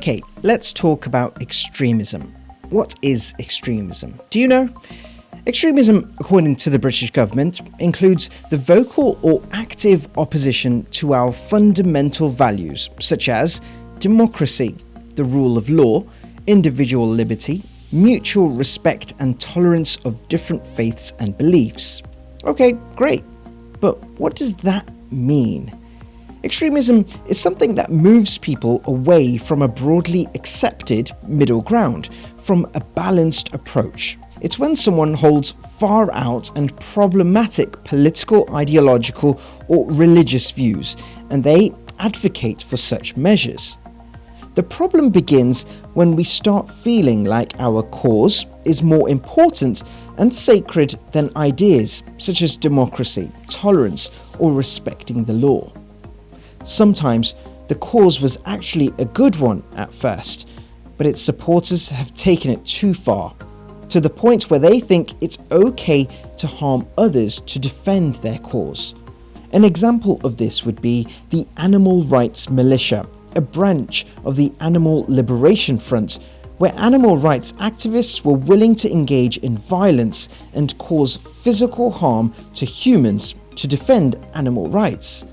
Okay, let's talk about extremism. What is extremism? Do you know? Extremism, according to the British government, includes the vocal or active opposition to our fundamental values, such as democracy, the rule of law, individual liberty, mutual respect and tolerance of different faiths and beliefs. Okay, great. But what does that mean? Extremism is something that moves people away from a broadly accepted middle ground, from a balanced approach. It's when someone holds far out and problematic political, ideological, or religious views, and they advocate for such measures. The problem begins when we start feeling like our cause is more important and sacred than ideas such as democracy, tolerance, or respecting the law. Sometimes the cause was actually a good one at first, but its supporters have taken it too far, to the point where they think it's okay to harm others to defend their cause. An example of this would be the Animal Rights Militia, a branch of the Animal Liberation Front, where animal rights activists were willing to engage in violence and cause physical harm to humans to defend animal rights.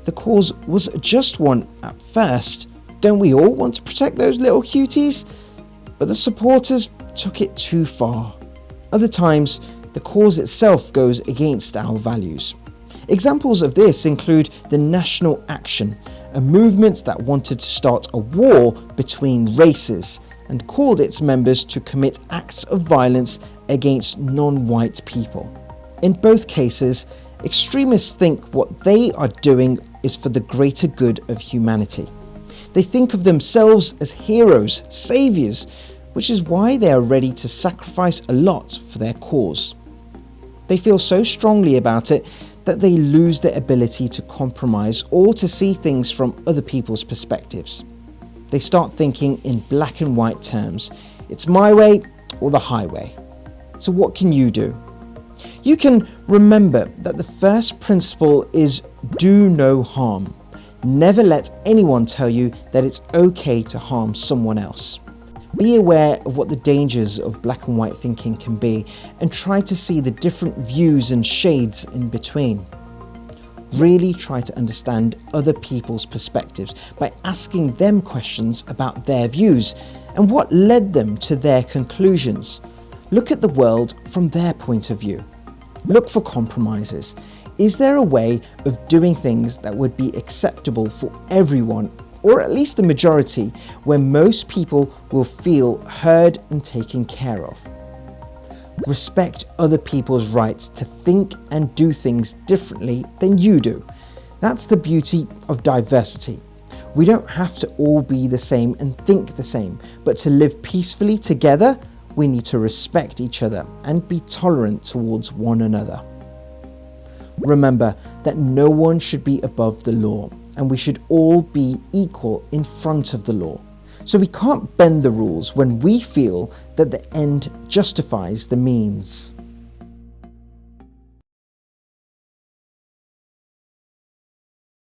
The cause was just one at first. Don't we all want to protect those little cuties? But the supporters took it too far. Other times, the cause itself goes against our values. Examples of this include the National Action, a movement that wanted to start a war between races and called its members to commit acts of violence against non-white people. In both cases, extremists think what they are doing is for the greater good of humanity. They think of themselves as heroes, saviors, which is why they are ready to sacrifice a lot for their cause. They feel so strongly about it that they lose their ability to compromise or to see things from other people's perspectives. They start thinking in black and white terms. It's my way or the highway. So what can you do? You can remember that the first principle is do no harm. Never let anyone tell you that it's okay to harm someone else. Be aware of what the dangers of black and white thinking can be and try to see the different views and shades in between. Really try to understand other people's perspectives by asking them questions about their views and what led them to their conclusions. Look at the world from their point of view. Look for compromises. Is there a way of doing things that would be acceptable for everyone, or at least the majority, where most people will feel heard and taken care of? Respect other people's rights to think and do things differently than you do. That's the beauty of diversity. We don't have to all be the same and think the same, but to live peacefully together, we need to respect each other and be tolerant towards one another. Remember that no one should be above the law, and we should all be equal in front of the law. So we can't bend the rules when we feel that the end justifies the means.